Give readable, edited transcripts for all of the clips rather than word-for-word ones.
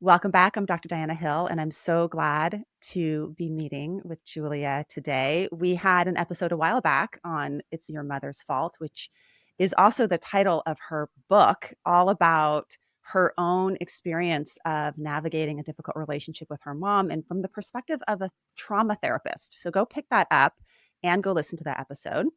Welcome back. I'm Dr. Diana Hill, and I'm so glad to be meeting with Julia today. We had an episode a while back on It's Your Mother's Fault, which is also the title of her book, all about her own experience of navigating a difficult relationship with her mom and from the perspective of a trauma therapist. So go pick that up and go listen to that episode.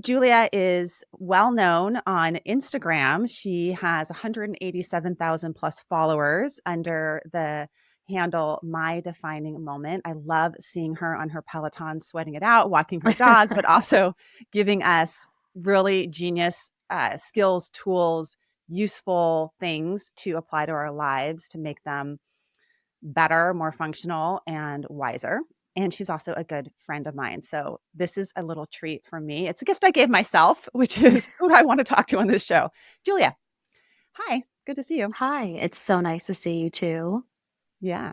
Julia is well known on Instagram. She has 187,000 plus followers under the handle My Defining Moment. I love seeing her on her Peloton, sweating it out, walking her dog, but also giving us really genius skills, tools, useful things to apply to our lives to make them better, more functional, and wiser. And she's also a good friend of mine. So this is a little treat for me. It's a gift I gave myself, which is who do I want to talk to on this show? Julia, hi. Good to see you. Hi, it's so nice to see you too. Yeah.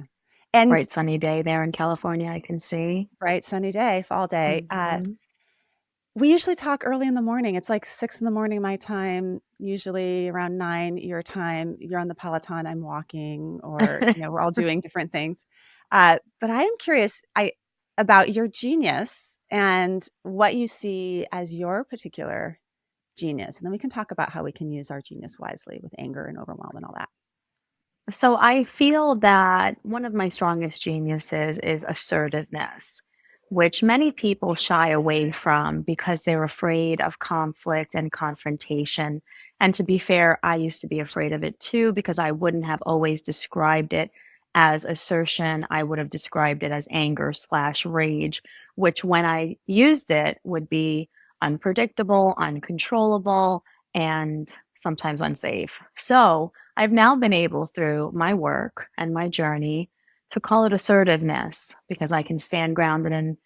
And Bright sunny day there in California, I can see. bright sunny day, fall day. hmm We usually talk early in the morning. It's like 6 in the morning my time, usually around 9 your time. You're on the Peloton, I'm walking, or we're all doing different things. But I am curious about your genius and what you see as your particular genius. And then we can talk about how we can use our genius wisely with anger and overwhelm and all that. So I feel that one of my strongest geniuses is assertiveness, which many people shy away from because they're afraid of conflict and confrontation. And to be fair, I used to be afraid of it too because I wouldn't have always described it as assertion. I would have described it as anger/rage, which when I used it would be unpredictable, uncontrollable, and sometimes unsafe. So I've now been able through my work and my journey to call it assertiveness because I can stand grounded in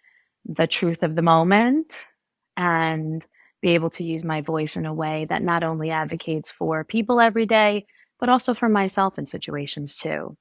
the truth of the moment and be able to use my voice in a way that not only advocates for people every day, but also for myself in situations too.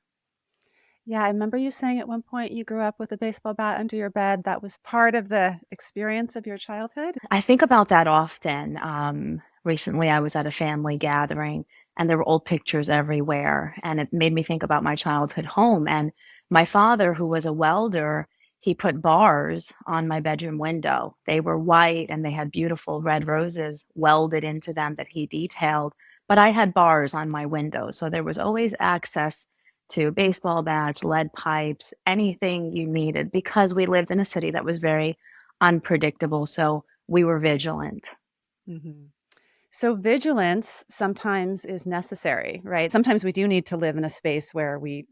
Yeah, I remember you saying at one point you grew up with a baseball bat under your bed. That was part of the experience of your childhood. I think about that often. Recently, I was at a family gathering and there were old pictures everywhere. And it made me think about my childhood home. And my father, who was a welder, he put bars on my bedroom window. They were white and they had beautiful red roses welded into them that he detailed. But I had bars on my window. So there was always access to baseball bats, lead pipes, anything you needed because we lived in a city that was very unpredictable. So we were vigilant. Mhm. So vigilance sometimes is necessary, right? Sometimes we do need to live in a space where we,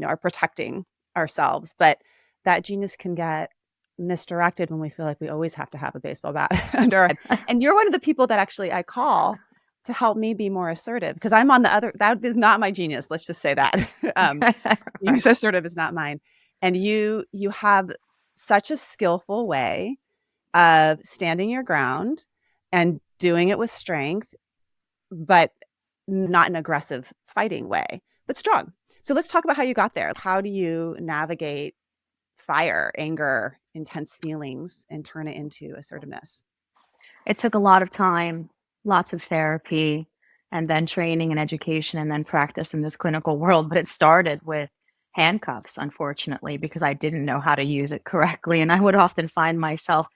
are protecting ourselves, but that genius can get misdirected when we feel like we always have to have a baseball bat under our head. And you're one of the people that actually I call to help me be more assertive because I'm on the other, that is not my genius. Let's just say that. Being assertive is not mine. And you have such a skillful way of standing your ground and doing it with strength, but not an aggressive fighting way, but strong. So let's talk about how you got there. How do you navigate fire, anger, intense feelings and turn it into assertiveness? It took a lot of time, lots of therapy, and then training and education, and then practice in this clinical world. But it started with handcuffs, unfortunately, because I didn't know how to use it correctly. And I would often find myself,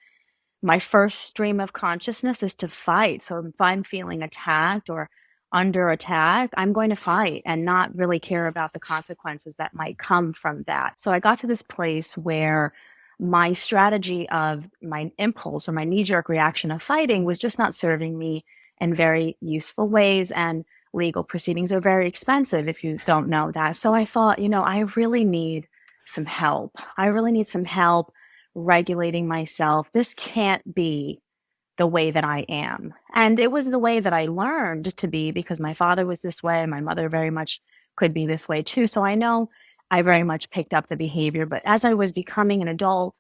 my first stream of consciousness is to fight. So if I'm feeling attacked or under attack, I'm going to fight and not really care about the consequences that might come from that. So I got to this place where my strategy of my impulse or my knee jerk reaction of fighting was just not serving me in very useful ways. And legal proceedings are very expensive if you don't know that. So I thought, I really need some help. I really need some help regulating myself. This can't be the way that I am. And it was the way that I learned to be because my father was this way and my mother very much could be this way too. So I know I very much picked up the behavior, but as I was becoming an adult,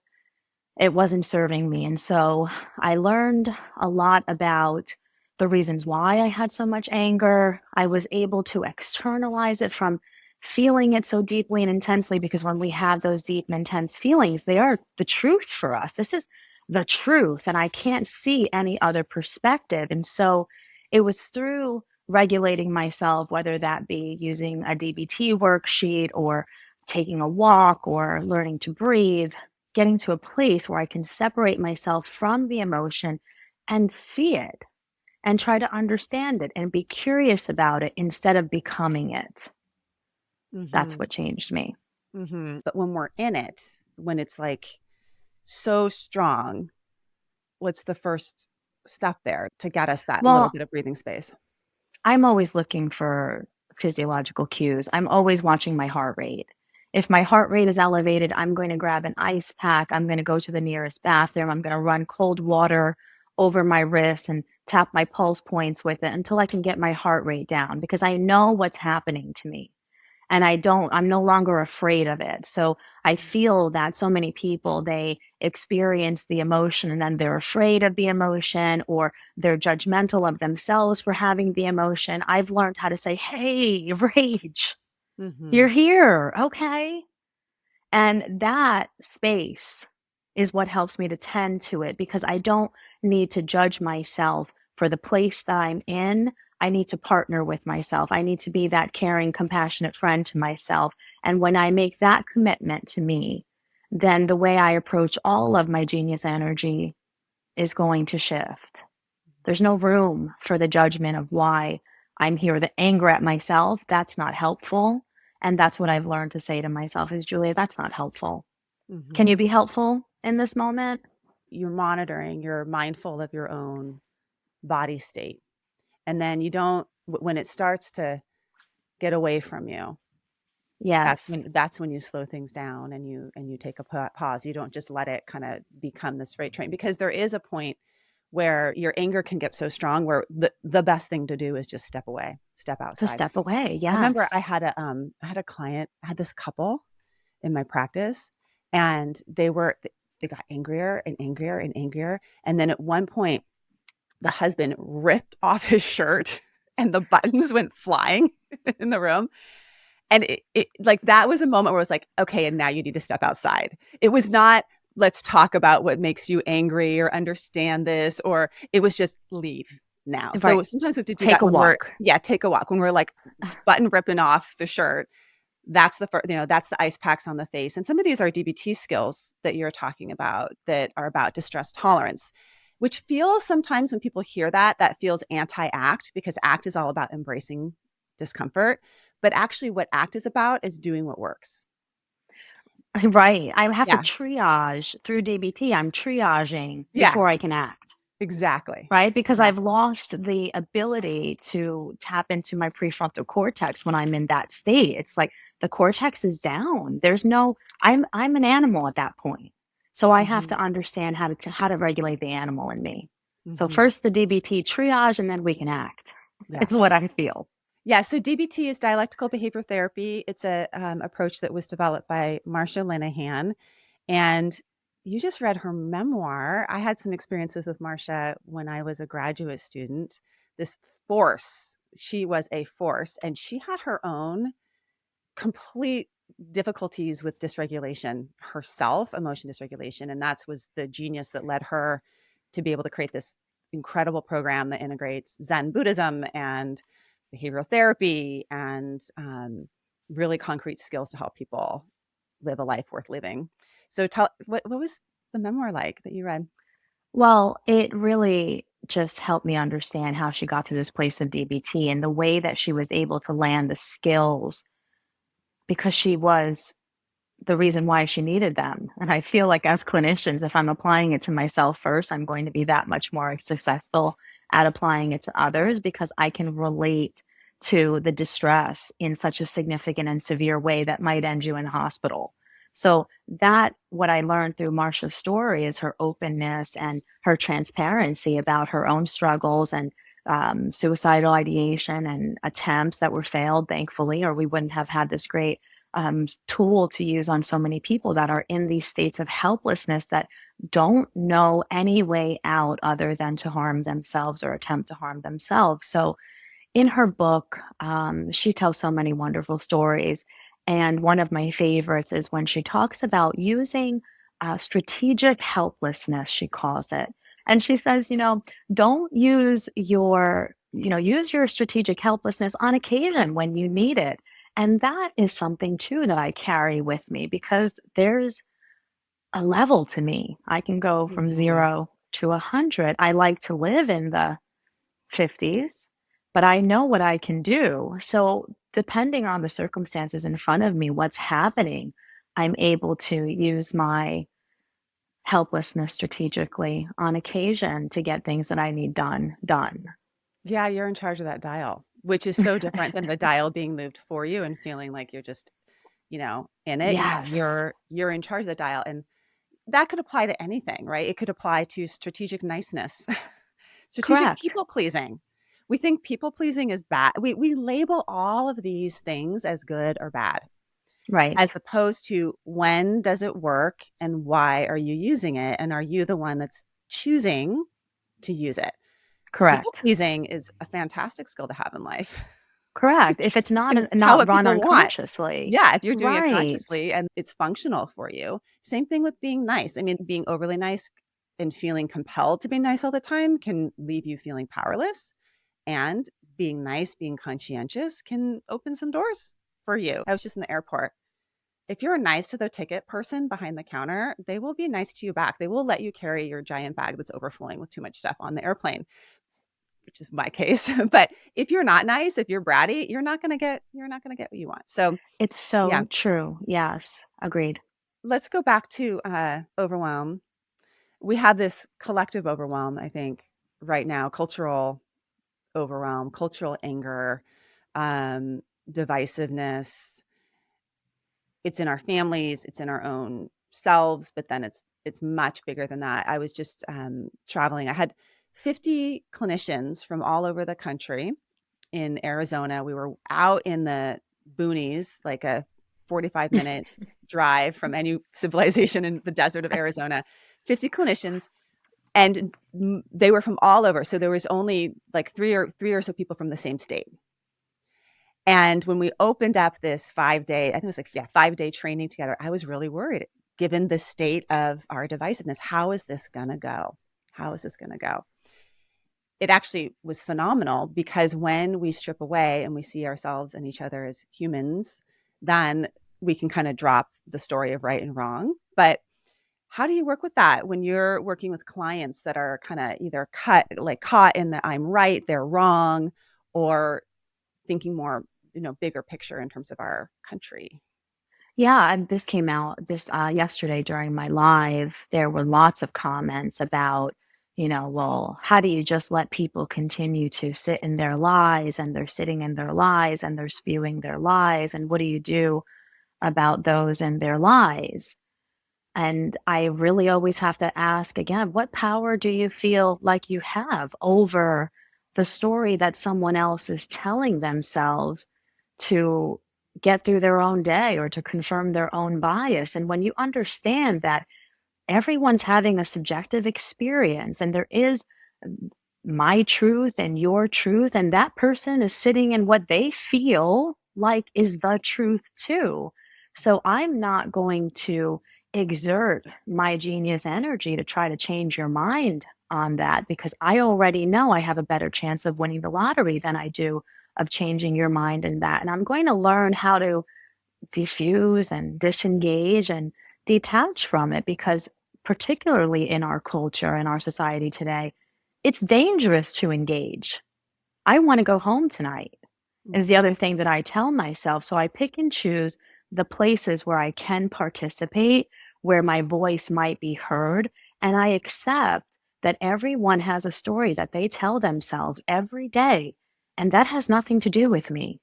it wasn't serving me. And so I learned a lot about the reasons why I had so much anger. I was able to externalize it from feeling it so deeply and intensely because when we have those deep and intense feelings, they are the truth for us. This is the truth, and I can't see any other perspective. And so it was through regulating myself, whether that be using a DBT worksheet or taking a walk or learning to breathe, getting to a place where I can separate myself from the emotion and see it and try to understand it and be curious about it instead of becoming it. That's Mhm. what changed me. Mhm. But when we're in it, when it's like so strong, what's the first step there to get us that little Well, bit of breathing space? I'm always looking for physiological cues. I'm always watching my heart rate. If my heart rate is elevated, I'm going to grab an ice pack. I'm going to go to the nearest bathroom. I'm going to run cold water over my wrist and tap my pulse points with it until I can get my heart rate down because I know what's happening to me and I'm no longer afraid of it. So I feel that so many people, they experience the emotion and then they're afraid of the emotion or they're judgmental of themselves for having the emotion. I've learned how to say, hey, rage, you're Mhm. here. Okay. And that space is what helps me to tend to it because I don't need to judge myself for the place that I'm in. I need to partner with myself. I need to be that caring, compassionate friend to myself. And when I make that commitment to me, then the way I approach all of my genius energy is going to shift. There's no room for the judgment of why I'm here. The anger at myself, that's not helpful. And that's what I've learned to say to myself is, Julia, that's not helpful. Can Mhm. you be helpful in this moment? You're monitoring, you're mindful of your own body state. And then you don't when it starts to get away from you, Yes. that's when you slow things down and you take a pause. You don't just let it kind of become this freight train because there is a point where your anger can get so strong where the best thing to do is just step away, step To outside. step away. I remember Yes. I had a client, I had this couple in my practice and they got angrier and angrier and angrier. And then at one point, the husband ripped off his shirt and the buttons went flying in the room. And it like that was a moment where it was like, okay, and now you need to step outside. It was not, let's talk about what makes you angry or understand this, or it was just leave now. So Right. sometimes we have to do Take that a when we're, walk. yeah, take a walk, when we're like button ripping off the shirt. That's the first, that's the ice packs on the face. And some of these are DBT skills that you're talking about that are about distress tolerance, which feels sometimes when people hear that, that feels anti act because act is all about embracing discomfort. But actually, what act is about is doing what works. Right. I have to Yeah. triage through DBT. I'm triaging Yeah. before I can act. Exactly. Right? Because I've Exactly. lost the ability to tap into my prefrontal cortex when I'm in that state. It's like the cortex is down. There's no I'm an animal at that point. So I have Hmm. to understand how to regulate the animal in me. So Hmm. first the DBT triage and then we can act. It's Yes. what I feel. Yeah, so DBT is dialectical behavior therapy. It's a approach that was developed by Marcia Linehan. And you just read her memoir. I had some experiences with Marcia when I was a graduate student. This force, she was a force, and she had her own complete difficulties with dysregulation herself, emotion dysregulation. And that was the genius that led her to be able to create this incredible program that integrates Zen Buddhism and behavioral therapy and really concrete skills to help people live a life worth living. So tell what was the memoir like that you read? Well, it really just helped me understand how she got to this place of DBT and the way that she was able to land the skills because she was the reason why she needed them. And I feel like as clinicians, if I'm applying it to myself first, I'm going to be that much more successful at applying it to others because I can relate to the distress in such a significant and severe way that might end you in hospital. So that what I learned through Marsha's story is her openness and her transparency about her own struggles and suicidal ideation and attempts that were failed, thankfully, or we wouldn't have had this great tool to use on so many people that are in these states of helplessness that don't know any way out other than to harm themselves or attempt to harm themselves. So, in her book, she tells so many wonderful stories. And one of my favorites is when she talks about using strategic helplessness, she calls it. And she says, don't use your use your strategic helplessness on occasion when you need it. And that is something too that I carry with me because there's a level to me. I can go from Mhm. 0 to 100. I like to live in the 50s, but I know what I can do. So, depending on the circumstances in front of me, what's happening, I'm able to use my helplessness strategically on occasion to get things that I need done. Yeah, you're in charge of that dial, which is so different than the dial being moved for you and feeling like you're just, in it. Yes, You're in charge of the dial, and that could apply to anything, right? It could apply to strategic niceness, strategic correct. people pleasing. We think people pleasing is bad. We label all of these things as good or bad, as Right. opposed to when does it work and why are you using it? And are you the one that's choosing to use it? People Correct. pleasing is a fantastic skill to have in life. Correct. If it's You not can tell not what run people want. unconsciously. Yeah, if you're doing it Right. consciously and it's functional for you. Same thing with being nice. I mean, being overly nice and feeling compelled to be nice all the time can leave you feeling powerless. And being nice, being conscientious can open some doors for you. I was just in the airport. If you're nice to the ticket person behind the counter, they will be nice to you back. They will let you carry your giant bag that's overflowing with too much stuff on the airplane, which is my case. But if you're not nice, if you're bratty, you're not gonna get what you want. So It's yeah, so true. Yes, agreed. let's go back to overwhelm. We have this collective overwhelm, I think, right now, cultural overwhelm, cultural anger, um, divisiveness. It's in our families, it's in our own selves, but then it's much bigger than that. I was just traveling. I had 50 clinicians from all over the country in Arizona. We were out in the boonies, like a 45-minute drive from any civilization in the desert of Arizona. 50 clinicians, and they were from all over. So there was only like three or so people from the same state. And when we opened up this 5-day, I think it was like, yeah, 5-day training together, I was really worried given the state of our divisiveness. How is this going to go? How is this going to go? It actually was phenomenal because when we strip away and we see ourselves and each other as humans, then we can kind of drop the story of right and wrong. But how do you work with that when you're working with clients that are kind of either caught in the I'm right, they're wrong, or thinking more, bigger picture in terms of our country? Yeah, and this came out this yesterday during my live. There were lots of comments about, well, how do you just let people continue to sit in their lies and they're sitting in their lies and they're spewing their lies? And what do you do about those and their lies? And I really always have to ask again, what power do you feel like you have over the story that someone else is telling themselves to get through their own day or to confirm their own bias? And when you understand that everyone's having a subjective experience and there is my truth and your truth, and that person is sitting in what they feel like is the truth too. So I'm not going to exert my genius energy to try to change your mind on that because I already know I have a better chance of winning the lottery than I do of changing your mind in that. And I'm going to learn how to diffuse and disengage and detach from it because particularly in our culture and our society today, it's dangerous to engage. I want to go home tonight is the Mhm. other thing that I tell myself. So I pick and choose the places where I can participate, where my voice might be heard, and I accept that everyone has a story that they tell themselves every day, and that has nothing to do with me.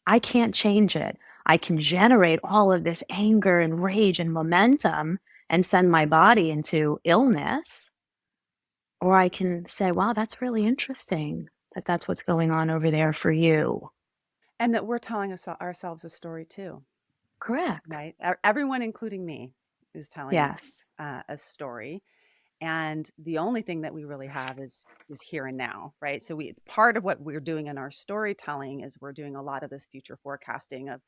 I can't change it. I can generate all of this anger and rage and momentum and send my body into illness, or I can say, wow, that's really interesting that that's what's going on over there for you. And that we're telling ourselves a story too, Correct. right? Everyone, including me, is telling Yes. a story, and the only thing that we really have is here and now, right? So we part of what we're doing in our storytelling is we're doing a lot of this future forecasting of,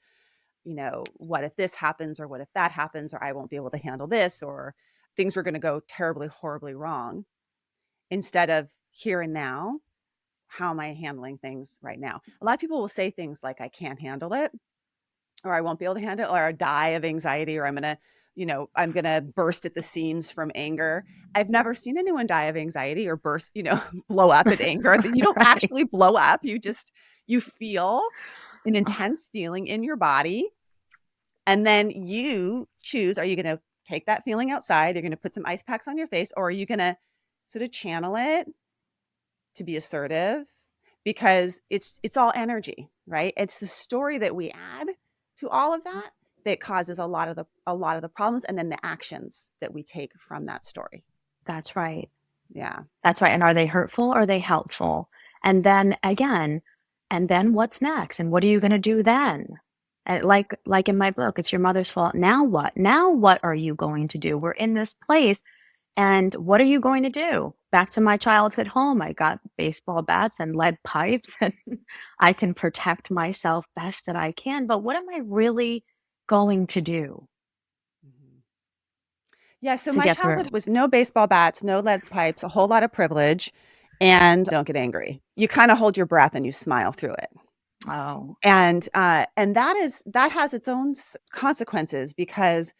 what if this happens or what if that happens or I won't be able to handle this or things are going to go terribly horribly wrong, instead of here and now. how am I handling things right now? A lot of people will say things like, I can't handle it, or I won't be able to handle it, or I die of anxiety, or I'm going to burst at the seams from anger. I've never seen anyone die of anxiety or burst, blow up at anger. You don't Right. actually blow up. You feel an intense feeling in your body. And then you choose, are you going to take that feeling outside? You're going to put some ice packs on your face, or are you going to sort of channel it to be assertive? Because it's all energy, right? It's the story that we add to all of that that causes a lot of the problems, and then the actions that we take from that story. That's right. Yeah. That's right. And are they hurtful or are they helpful? And then again, and then what's next? And what are you going to do then? And like in my book, it's your mother's fault. Now what? Now what are you going to do? We're in this place, and what are you going to do? Back to my childhood home, I got baseball bats and lead pipes, and I can protect myself best that I can. But what am I really going to do Mhm. Yeah, so to my get childhood through? was no baseball bats, no lead pipes, a whole lot of privilege, and don't get angry. You kind of hold your breath and you smile through it. Oh, And that has its own consequences, because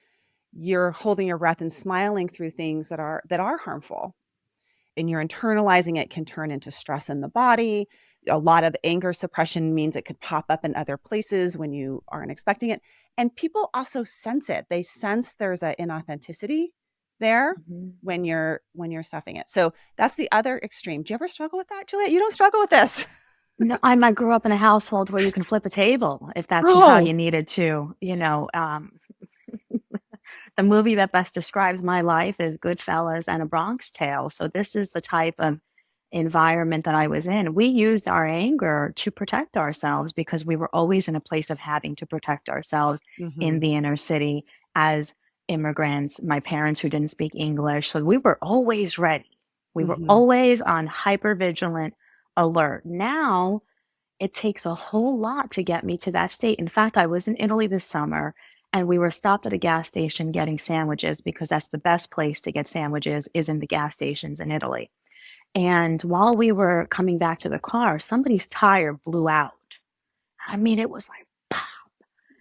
you're holding your breath and smiling through things that are harmful, and you're internalizing it, can turn into stress in the body. A lot of anger suppression means it could pop up in other places when you aren't expecting it. And people also sense it. They sense there's an inauthenticity there mhm. when you're stuffing it. So that's the other extreme. Do you ever struggle with that, Juliet? You don't struggle with this. No, I grew up in a household where you can flip a table if that's how Oh. you needed to, the movie that best describes my life is Goodfellas and A Bronx Tale. So this is the type of environment that I was in. We used our anger to protect ourselves because we were always in a place of having to protect ourselves in Mhm. the inner city as immigrants, my parents who didn't speak English. So we were always ready. We were Mhm. always on hyper vigilant alert. Now it takes a whole lot to get me to that state. In fact, I was in Italy this summer and we were stopped at a gas station getting sandwiches because that's the best place to get sandwiches is in the gas stations in Italy. And while we were coming back to the car, somebody's tire blew out. I mean, it was like, pow.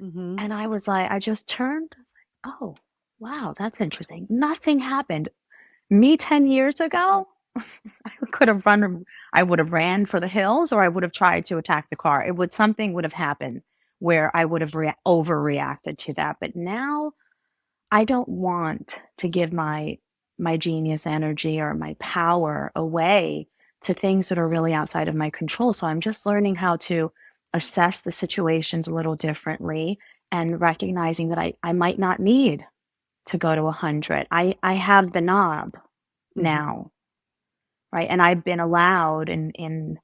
Mhm. And I was like, I just turned, I was like, oh, wow, that's interesting. Nothing happened. Me 10 years ago, I could have run I would have ran for the hills or I would have tried to attack the car. Something would have happened where I would have overreacted to that. But now I don't want to give my genius energy or my power away to things that are really outside of my control. So I'm just learning how to assess the situations a little differently and recognizing that I might not need to go to 100. I have the knob Mhm. now, right? And I've been allowed in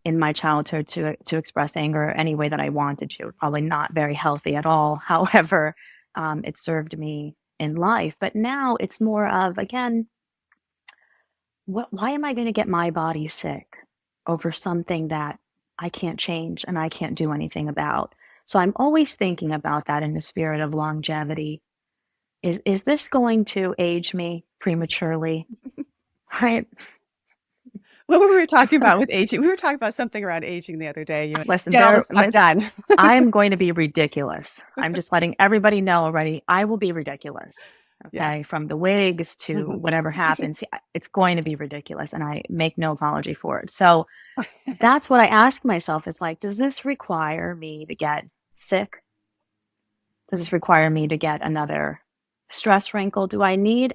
my childhood to express anger any way that I wanted to. Probably not very healthy at all. However, it served me in life. But now it's more of again, why am I going to get my body sick over something that I can't change and I can't do anything about? So I'm always thinking about that in the spirit of longevity. Is this going to age me prematurely? Right? What were we talking about with aging? We were talking about something around aging the other day. You Listen, get all this stuff done. I'm going to be ridiculous. I'm just letting everybody know already. I will be ridiculous. Yeah. Okay. From the wigs to Mhm. whatever happens, it's going to be ridiculous. And I make no apology for it. So that's what I ask myself is like, does this require me to get sick? Does this require me to get another stress wrinkle? Do I need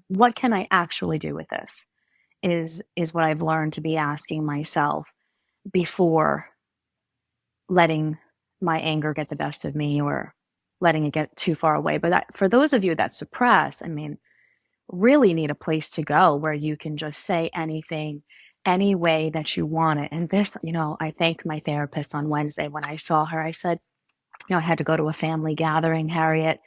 what can I actually do with this? Is what I've learned to be asking myself before letting my anger get the best of me or letting it get too far away. But for those of you that suppress, I mean, really need a place to go where you can just say anything any way that you want it. And this, I thanked my therapist on Wednesday when I saw her. I said, I had to go to a family gathering, Harriet,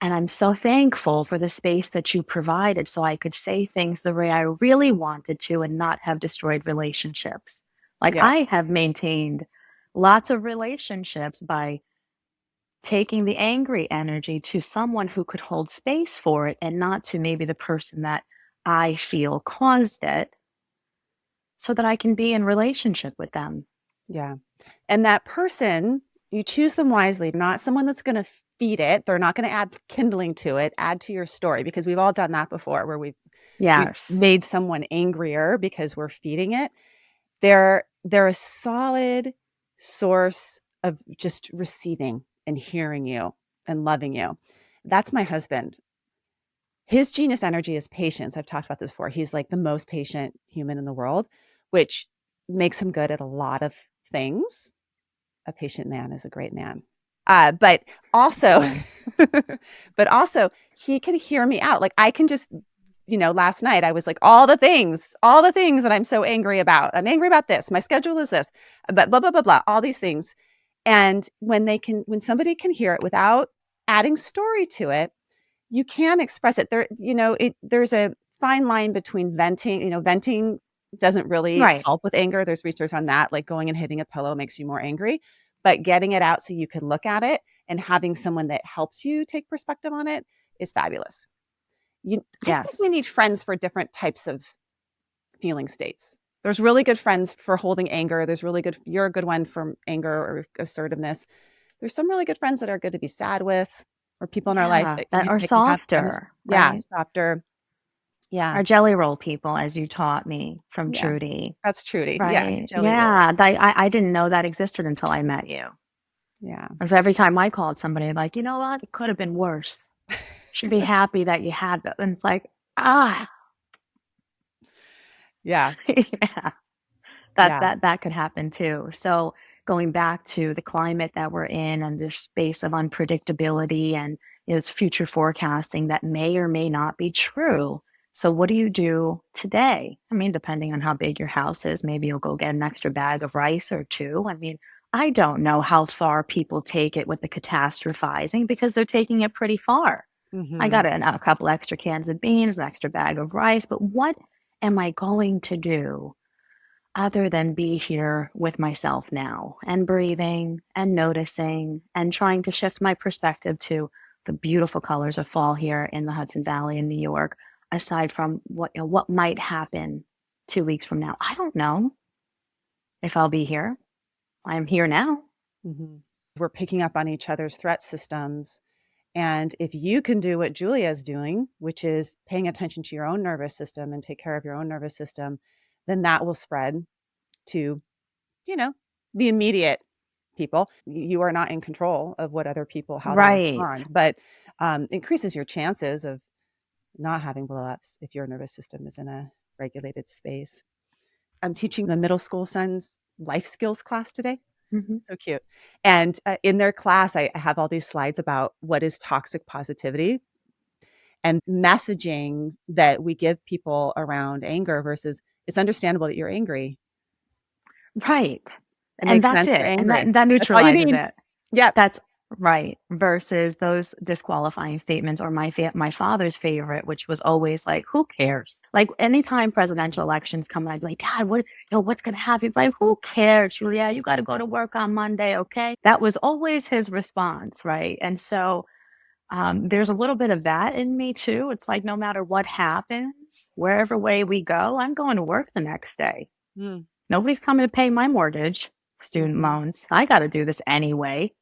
and I'm so thankful for the space that you provided so I could say things the way I really wanted to and not have destroyed relationships. Like Yeah. I have maintained lots of relationships by taking the angry energy to someone who could hold space for it and not to maybe the person that I feel caused it. so that I can be in relationship with them. Yeah. And that person, you choose them wisely, not someone that's going to feed it. They're not going to add kindling to it, add to your story, because we've all done that before where we've Yes. made someone angrier because we're feeding it. They're a solid source of just receiving and hearing you and loving you. That's my husband. His genius energy is patience. I've talked about this before. He's like the most patient human in the world, which makes him good at a lot of things. A patient man is a great man. But also, Oh, but also he can hear me out. Like I can just, last night I was like, all the things that I'm so angry about. I'm angry about this. My schedule is this, but blah, blah, blah, blah, all these things. And when somebody can hear it without adding story to it, you can express it. There's a fine line between venting. Venting doesn't really right. help with anger. There's research on that, like going and hitting a pillow makes you more angry, but getting it out so you can look at it and having someone that helps you take perspective on it is fabulous. I think Yes. we need friends for different types of feeling states. There's really good friends for holding anger. You're a good one for anger or assertiveness. There's some really good friends that are good to be sad with, or people in our life Yeah. that That are can have fun. softer, Yeah, right? softer. Yeah. Our jelly roll people, as you taught me from Yeah. Trudy, That's Trudy. Yeah, right? jelly Yeah. rolls. I didn't know that existed until I met you. Yeah. 'Cause every time I called somebody, like, you know what? It could have been worse. Should be happy that you had that. And it's like, ah, Yeah. yeah. That Yeah. that that could happen too. So going back to the climate that we're in and this space of unpredictability and is future forecasting that may or may not be true. So what do you do today? I mean, depending on how big your house is, maybe you'll go get an extra bag of rice or two. I mean, I don't know how far people take it with the catastrophizing because they're taking it pretty far. I Mhm. got a couple extra cans of beans, an extra bag of rice, but what am I going to do other than be here with myself now and breathing and noticing and trying to shift my perspective to the beautiful colors of fall here in the Hudson Valley in New York, aside from what might happen 2 weeks from now. I don't know if I'll be here. I'm here now. Mhm. We're picking up on each other's threat systems. And if you can do what Julia is doing, which is paying attention to your own nervous system and take care of your own nervous system, then that will spread to, you know, the immediate people. You are not in control of what other people, how they Right. respond, but increases your chances of not having blowups if your nervous system is in a regulated space. I'm teaching the middle school son's life skills class today. Mhm. So cute. And in their class, I have all these slides about what is toxic positivity and messaging that we give people around anger versus it's understandable that you're angry. Right. It And makes that's sense you're it. And angry. that That's all you neutralizes need. it. Yep. That's right, versus those disqualifying statements or my father's favorite, which was always like, "Who cares?" Like, anytime presidential elections come, I'd be like, "Dad, what's gonna happen?" He'd be like, "Who cares, Julia? You gotta go to work on Monday, okay?" That was always his response, right? And so, there's a little bit of that in me too. It's like no matter what happens, wherever way we go, I'm going to work the next day. Mm, Nobody's coming to pay my mortgage, student mhm. loans. I gotta do this anyway.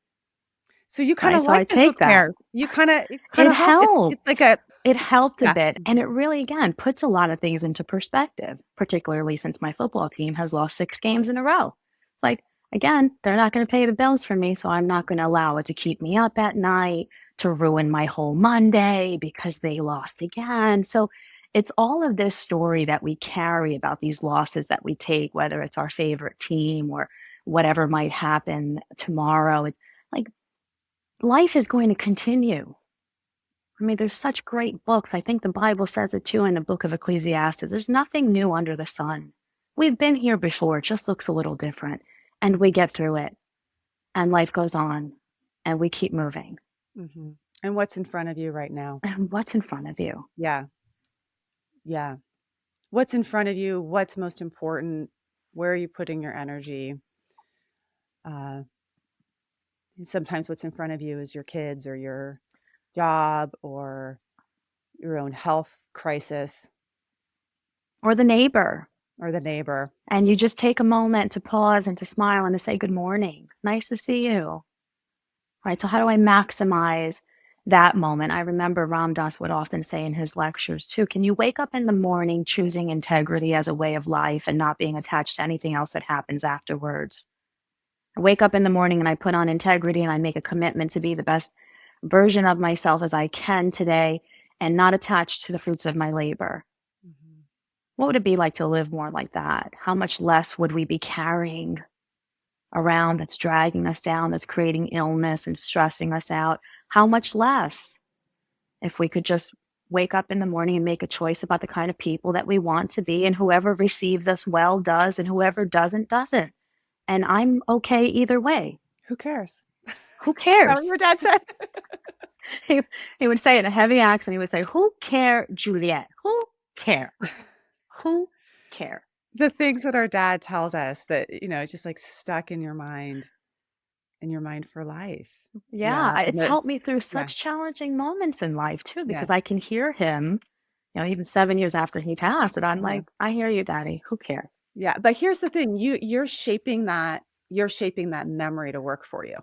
So you kinda Right, so I like the who take that. cares. It kinda It help it's like helped. a It helped a yeah. bit, and Mhm. it really, again, puts a lot of things into perspective, particularly since my football team has lost 6 games in a row. Like, again, they're not gonna pay the bills for me, so I'm not gonna allow it to keep me up at night, to ruin my whole Monday because they lost again. So, it's all of this story that we carry about these losses that we take, whether it's our favorite team or whatever might happen tomorrow. Like, life is going to continue. I mean, there's such great books. I think the Bible says it too in the book of Ecclesiastes. There's nothing new under the sun. We've been here before. It just looks a little different. And we get through it. And life goes on. And we keep moving. Mhm. And what's in front of you right now? And what's in front of you? Yeah. Yeah. What's in front of you? What's most important? Where are you putting your energy? Uh, Sometimes what's in front of you is your kids or your job or your own health crisis. Or the neighbor. Or the neighbor. And you just take a moment to pause and to smile and to say, good morning. Nice to see you. Right. So how do I maximize that moment? I remember Ram Dass would often say in his lectures too, can you wake up in the morning choosing integrity as a way of life and not being attached to anything else that happens afterwards? I wake up in the morning and I put on integrity and I make a commitment to be the best version of myself as I can today and not attached to the fruits of my labor. Mhm. What would it be like to live more like that? How much less would we be carrying around that's dragging us down, that's creating illness and stressing us out? How much less if we could just wake up in the morning and make a choice about the kind of people that we want to be, and whoever receives us well does, and whoever doesn't, doesn't. And I'm okay either way. Who cares? Who Is that what cares? your dad said? He, he would say in a heavy accent, he would say, who care, Juliet? Who care? Who care? The things that our dad tells us that, it's just, like, stuck in your mind for life. Yeah, Yeah, and it's helped me through yeah, such challenging moments in life too, yeah, because I can hear him, even 7 years after he passed, and I'm uh-huh. like, I hear you, Daddy. Who cares? Yeah, but here's the thing, you're shaping that memory to work for you.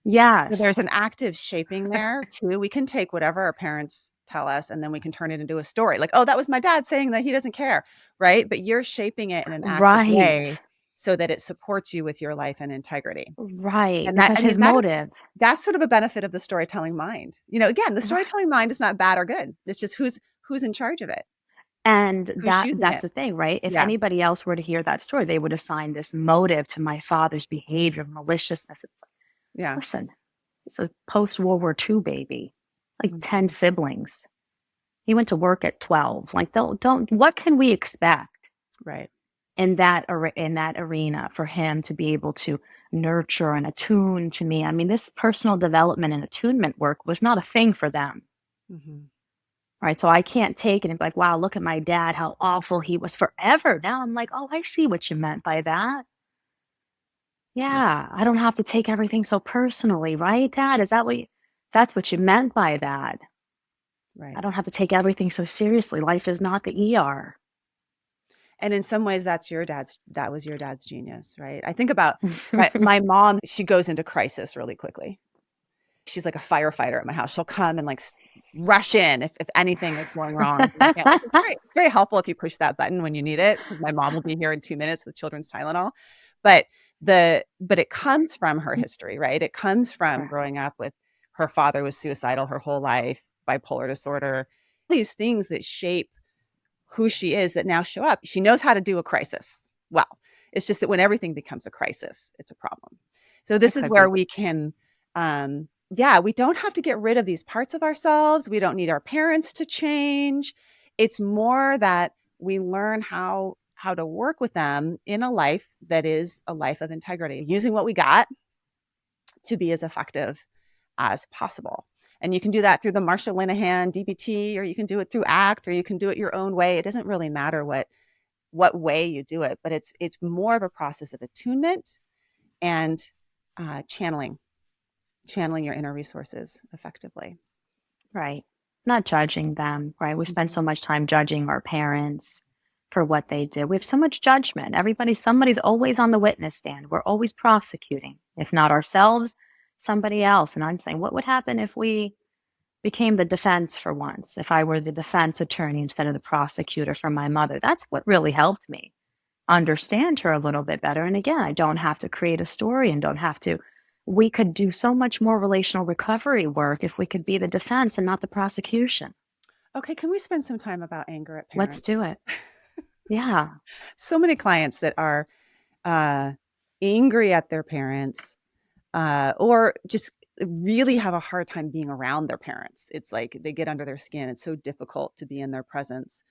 So there's Yes. an active shaping there too. We can take whatever our parents tell us, and then we can turn it into a story. Like, "Oh, that was my dad saying that he doesn't care," right? But you're shaping it in an active Right. way so that it supports you with your life and integrity. Right. And that Because I mean, his motive that's sort of a benefit of the storytelling mind. Again, the Right. storytelling mind is not bad or good. It's just who's in charge of it, And who's that choosing that's it. the thing, right? If Yeah, anybody else were to hear that story, they would assign this motive to my father's behavior, maliciousness. It's like, yeah. listen, it's a post-World War II baby, like 10 Mhm. siblings. He went to work at 12. Like, don't what can we expect Right. in that arena for him to be able to nurture and attune to me? I mean, this personal development and attunement work was not a thing for them. Mhm. Right. So I can't take it and be like, wow, look at my dad, how awful he was forever. Now I'm like, oh, I see what you meant by that. Yeah, Yeah. I don't have to take everything so personally, right, Dad? That's what you meant by that. I right. don't have to take everything so seriously. Life is not the ER. And in some ways, that was your dad's genius, right? I think about my mom, she goes into crisis really quickly. She's like a firefighter at my house. She'll come and, like, rush in if anything is going wrong with my family, which is very helpful if you push that button when you need it, because my mom will be here in 2 minutes with children's Tylenol. But it comes from her history, right? It comes from Right. growing up with her father was suicidal her whole life, bipolar disorder, these things that shape who she is that now show up. She knows how to do a crisis well. It's just that when everything becomes a crisis, it's a problem. So It this is could where be. we can, yeah, we don't have to get rid of these parts of ourselves. We don't need our parents to change. It's more that we learn how to work with them in a life that is a life of integrity, using what we got to be as effective as possible. And you can do that through the Marsha Linehan DBT, or you can do it through ACT, or you can do it your own way. It doesn't really matter what way you do it, but it's more of a process of attunement and channeling your inner resources effectively. Right. Not judging them, right? We spend Mhm. so much time judging our parents for what they did. We have so much judgment. Somebody's always on the witness stand. We're always prosecuting, if not ourselves, somebody else. And I'm saying, what would happen if we became the defense for once? If I were the defense attorney instead of the prosecutor for my mother? That's what really helped me understand her a little bit better. And again, I don't have to create a story and don't have to. We could do so much more relational recovery work if we could be the defense and not the prosecution. Okay, can we spend some time about anger at Let's parents? do it. Yeah. So many clients that are uh, angry at their parents, or just really have a hard time being around their parents. It's like they get under their skin. It's so difficult to be in their presence.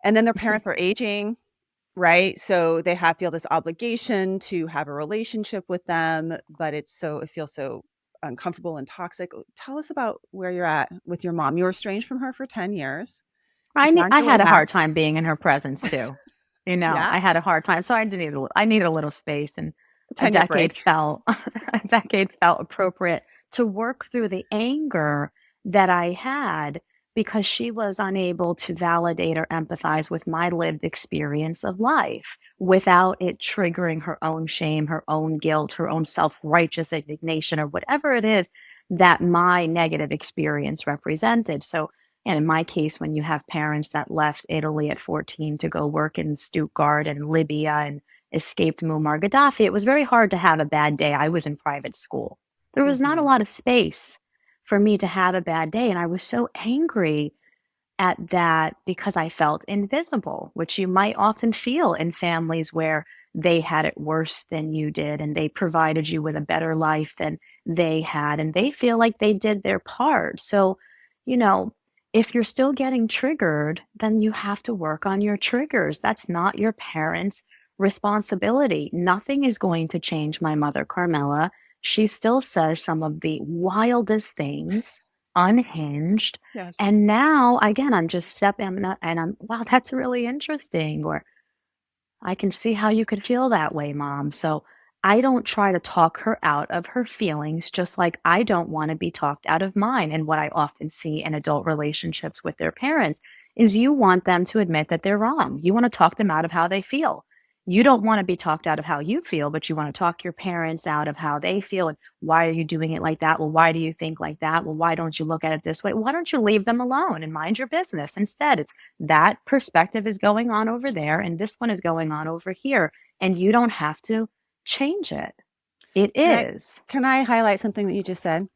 And then their parents are aging, right? So they feel this obligation to have a relationship with them, but it feels so uncomfortable and toxic. Tell us about where you're at with your mom. You were estranged from her for 10 years. You found I your way had a back. hard time being in her presence too. Yeah. I had a hard time. So I need a little space, and A 10-year break. a decade felt appropriate to work through the anger that I had because she was unable to validate or empathize with my lived experience of life without it triggering her own shame, her own guilt, her own self righteous indignation, or whatever it is that my negative experience represented. So, and in my case, when you have parents that left Italy at 14 to go work in Stuttgart and Libya and escaped Muammar Gaddafi, it was very hard to have a bad day. I was in private school. There was not a Mhm. lot of space for me to have a bad day. And I was so angry at that because I felt invisible, which you might often feel in families where they had it worse than you did and they provided you with a better life than they had, and they feel like they did their part. So, you know, if you're still getting triggered, then you have to work on your triggers. That's not your parents' responsibility. Nothing is going to change my mother, Carmela. She still says some of the wildest things, unhinged, Yes. and now, again, I'm just stepping up and I'm, wow, that's really interesting. Or I can see how you could feel that way, mom. So I don't try to talk her out of her feelings, just like I don't want to be talked out of mine. And what I often see in adult relationships with their parents is you want them to admit that they're wrong. You want to talk them out of how they feel. You don't want to be talked out of how you feel, but you want to talk your parents out of how they feel. And why are you doing it like that? Well, why do you think like that? Well, why don't you look at it this way? Why don't you leave them alone and mind your business? Instead, it's that perspective is going on over there and this one is going on over here. And you don't have to change it. It Can I is. can I highlight something that you just said?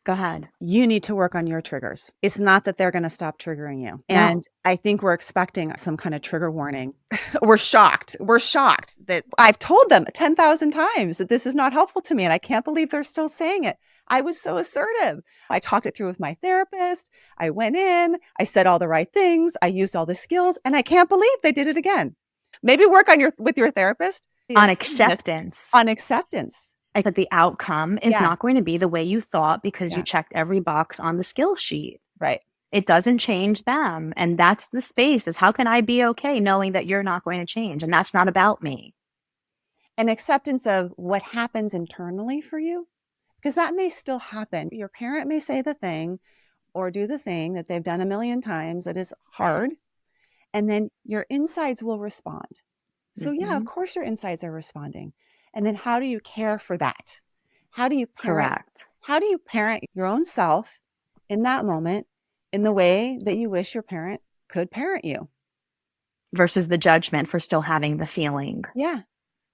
Go ahead. You need to work on your triggers. It's not that they're gonna stop triggering you. And No. I think we're expecting some kind of trigger warning. We're shocked. We're shocked that I've told them 10,000 times that this is not helpful to me, and I can't believe they're still saying it. I was so assertive. I talked it through with my therapist. I went in, I said all the right things, I used all the skills, and I can't believe they did it again. Maybe work on your with your therapist, the On assertiveness acceptance. on acceptance. Like that the outcome is Yeah, not going to be the way you thought because you yeah, checked every box on the skill sheet. right. It doesn't change them. And that's the space is how can I be okay knowing that you're not going to change? And that's not about me. And acceptance of what happens internally for you, because that may still happen. Your parent may say the thing or do the thing that they've done a million times that is hard, and then your insides will respond. So, yeah, of Hmm. course, your insides are responding. And then how do you care for that? How do you parent? Correct. How do you parent your own self in that moment in the way that you wish your parent could parent you? Versus the judgment for still having the feeling. Yeah,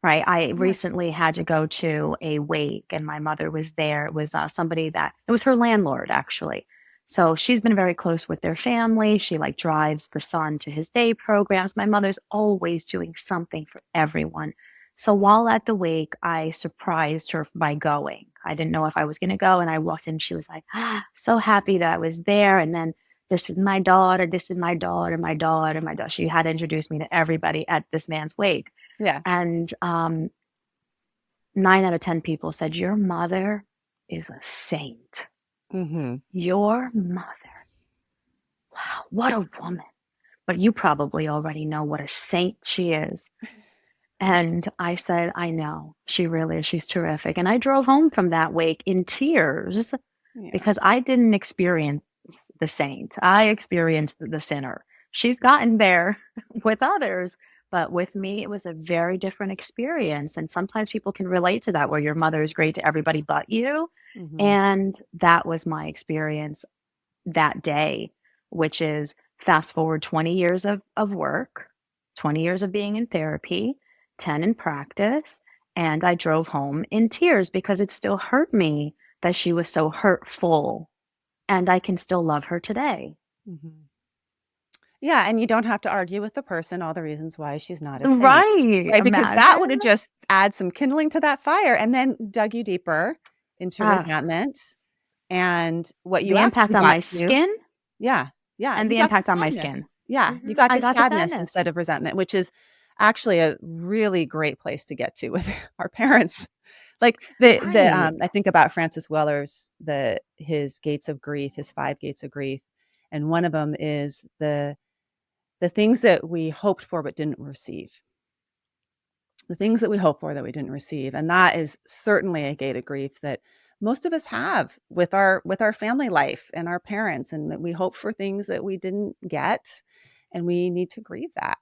Right. I yeah, recently had to go to a wake and my mother was there. It was somebody that it was her landlord, actually. So she's been very close with their family. She like drives the son to his day programs. My mother's always doing something for everyone. So while at the wake, I surprised her by going. I didn't know if I was going to go. And I walked in. She was like, ah, so happy that I was there. And then this is my daughter. This is my daughter, my daughter, my daughter. She had introduced me to everybody at this man's wake. yeah. And 9 out of 10 people said, your mother is a saint. Hmm. Your mother. Wow, what a woman. But you probably already know what a saint she is. And I said, I know. She really is. She's terrific. And I drove home from that wake in tears Yeah. because I didn't experience the saint. I experienced the sinner. She's gotten there with others, but with me, it was a very different experience. And sometimes people can relate to that, where your mother is great to everybody but you. Hmm. And that was my experience that day, which is fast forward 20 years of work, 20 years of being in therapy, 10 in practice. And I drove home in tears because it still hurt me that she was so hurtful. And I can still love her today. Hmm. Yeah, and you don't have to argue with the person all the reasons why she's not a saint, Right. right? Because that would Imagine. have just add some kindling to that fire and then dug you deeper into Ah, resentment and what you the impact actually on got my to. skin Yeah, yeah, and you the got to impact on my sadness. skin. Yeah, you got I to got the sadness sadness. instead of resentment, which is actually a really great place to get to with our parents. Like Right. I think about Francis Weller's his gates of grief, his 5 gates of grief, and one of them is the things that we hoped for but didn't receive. The things that we hoped for that we didn't receive, and that is certainly a gate of grief that most of us have with our family life and our parents, and we hope for things that we didn't get, and we need to grieve that.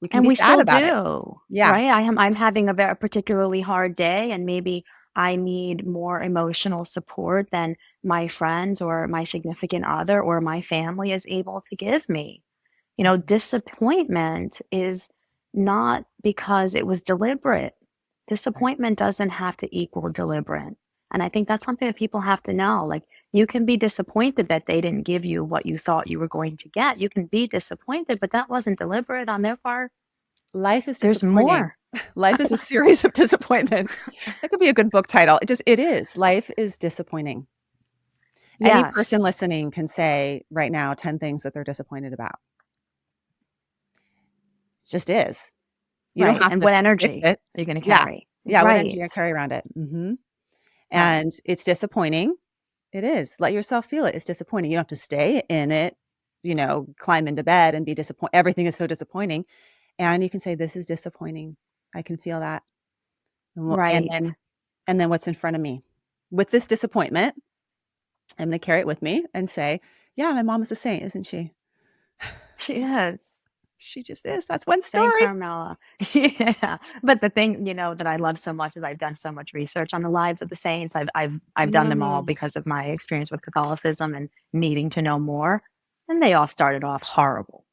We can And be we sad still about it. do, Yeah. right? I'm having a very particularly hard day, and maybe I need more emotional support than my friends or my significant other or my family is able to give me. Mhm. Disappointment is not because it was deliberate. Right. Disappointment doesn't have to equal deliberate. And I think that's something that people have to know. Like, you can be disappointed that they didn't give you what you thought you were going to get. You can be disappointed, but that wasn't deliberate on their part. Life is There's disappointing. more. Life is a series of disappointments. That could be a good book title. It is. Life is disappointing. Any person Yes. listening can say right now 10 things that they're disappointed about. It just is. You don't Right. have And to what fix energy it. are you going to Yeah. carry? Yeah, what energy Right. you carry around it. Mhm. Right. And it's disappointing. It is. Let yourself feel it. It's disappointing. You don't have to stay in it, climb into bed and be disappointed. Everything is so disappointing. And you can say, "This is disappointing. I can feel that." And Right. then what's in front of me? With this disappointment, I'm gonna carry it with me and say, "Yeah, my mom is a saint, isn't she? She is. She just is. That's one Thank story." Carmela. Yeah. But the thing, that I love so much is I've done so much research on the lives of the saints. I've done them all Mm, because of my experience with Catholicism and needing to know more. And they all started off horrible.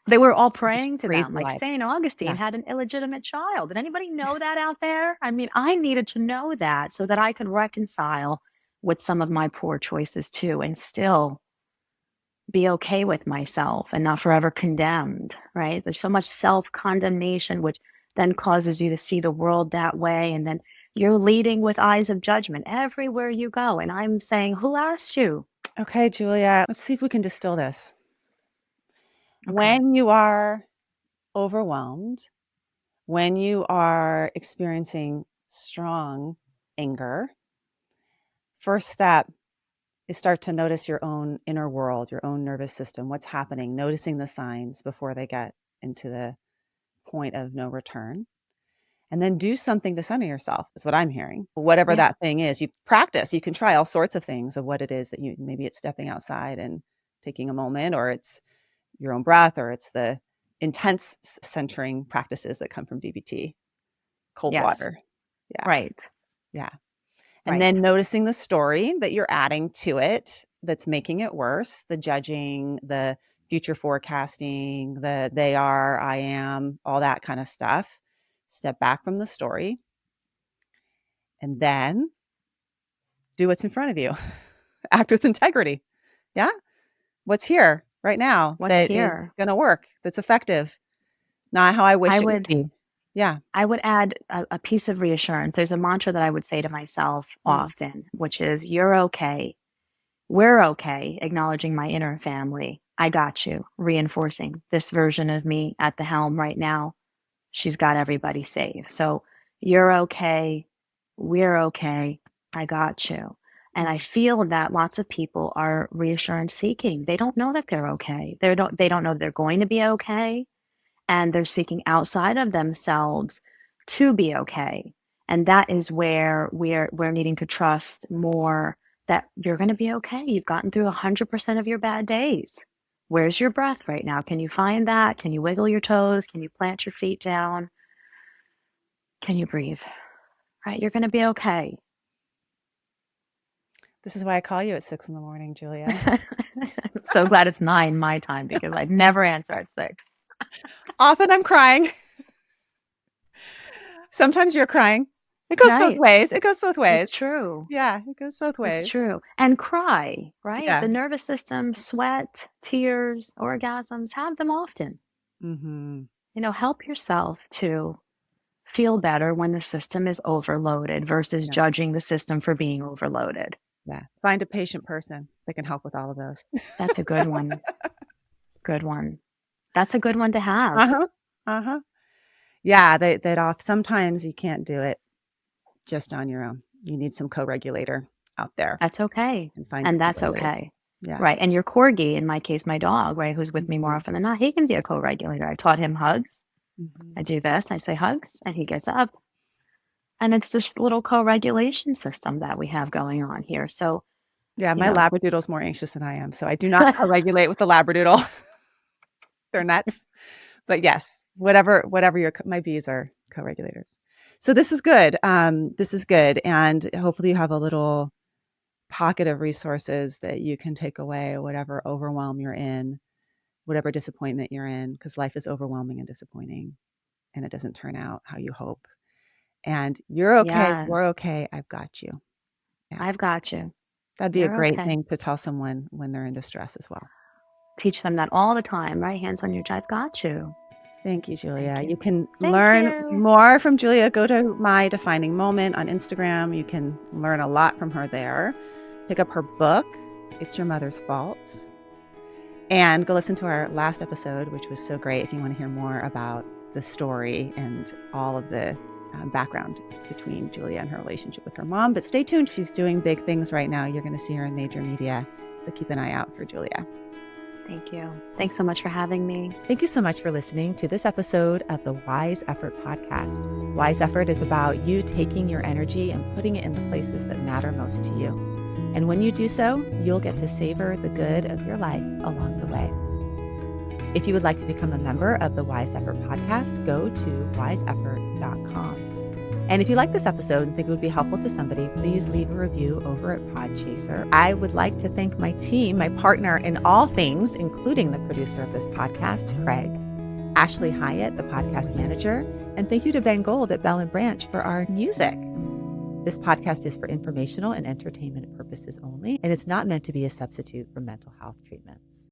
They were all just praying to them. crazy Like life. Saint Yeah. Augustine had an illegitimate child. Did anybody know that out there? I mean, I needed to know that so that I could reconcile with some of my poor choices too and still be okay with myself and not forever condemned, right? There's so much self condemnation, which then causes you to see the world that way. And then you're leading with eyes of judgment everywhere you go. And I'm saying, who asked you? Okay, Julia, let's see if we can distill this. Okay. When you are overwhelmed, when you are experiencing strong anger, first step is start to notice your own inner world, your own nervous system, what's happening, noticing the signs before they get into the point of no return. And then do something to center yourself, is what I'm hearing. Whatever Yeah. that thing is, you practice, you can try all sorts of things of what it is that maybe it's stepping outside and taking a moment, or it's your own breath, or it's the intense centering practices that come from DBT, cold Yes. water. Yeah. Right. Yeah. And Right. then noticing the story that you're adding to it that's making it worse, the judging, the future forecasting, the they are, I am, all that kind of stuff. Step back from the story and then do what's in front of you. Act with integrity. Yeah. What's here right now What's that is here? going to work, that's effective, not how I I wish it would would be. Yeah. I would add a piece of reassurance. There's a mantra that I would say to myself Mm. often, which is, you're okay. We're okay, acknowledging my inner family. I got you, reinforcing this version of me at the helm right now. She's got everybody safe. So you're okay. We're okay. I got you. And I Mhm. feel that lots of people are reassurance seeking. They don't know that they're okay. They don't know they're going to be okay. And they're seeking outside of themselves to be okay. And that is where we're needing to trust more that you're going to be okay. You've gotten through 100% of your bad days. Where's your breath right now? Can you find that? Can you wiggle your toes? Can you plant your feet down? Can you breathe? Right? You're going to be okay. This is why I call you at 6 in the morning, Julia. I'm so glad it's 9 my time because I'd never answer at 6. Often I'm crying. Sometimes you're crying. It goes both Right. ways. It goes both It's ways. true. Yeah, it goes both It's ways. true. And cry, right? Yeah. The nervous system, sweat, tears, orgasms, have them often. Mhm. Help yourself to feel better when the system is overloaded versus Yeah, judging the system for being overloaded. yeah. Find a patient person that can help with all of those. That's a good one. Good one. That's a good one to have. Uh-huh. Uh-huh. Yeah, that off sometimes you can't do it just on your own. You need some co-regulator out there That's okay. and find your And that's co-regulators. okay. Yeah. Right. And your corgi, in my case, my dog, right, who's with me more Mhm. often than not, he can be a co regulator. I taught him hugs. Mhm. I do this, I say hugs, and he gets up And it's this little co-regulation system that we have going on here. So, Yeah, you my know, Labradoodle's more anxious than I am, so I do not co-regulate with the Labradoodle. They're nuts. But yes, whatever your my bees are co-regulators. So this is good. This is good, and hopefully you have a little pocket of resources that you can take away, whatever overwhelm you're in, whatever disappointment you're in, because life is overwhelming and disappointing, and it doesn't turn out how you hope. And you're okay. yeah, We're okay. I've got you. Yeah, I've got you. that'd be a You're great okay. thing to tell someone when they're in distress as well. Teach them that all the time, right? Hands on your chest. I've got you. Thank you, Thank Julia. you. You can Thank learn you. more from Julia. Go to My Defining Moment on Instagram. You can learn a lot from her there. Pick up her book, It's Your Mother's Fault. And go listen to our last episode, which was so great if you want to hear more about the story and all of the background between Julia and her relationship with her mom. But stay tuned. She's doing big things right now. You're going to see her in major media. So keep an eye out for Julia. Thank you. Thanks so much for having me. Thank you so much for listening to this episode of the Wise Effort podcast. Wise Effort is about you taking your energy and putting it in the places that matter most to you. And when you do so, you'll get to savor the good of your life along the way. If you would like to become a member of the Wise Effort podcast, go to wiseeffort.com. And if you like this episode and think it would be helpful to somebody, please leave a review over at Podchaser. I would like to thank my team, my partner in all things, including the producer of this podcast, Craig, Ashley Hyatt, the podcast manager, and thank you to Ben Gold at Bell and Branch for our music. This podcast is for informational and entertainment purposes only, and it's not meant to be a substitute for mental health treatments.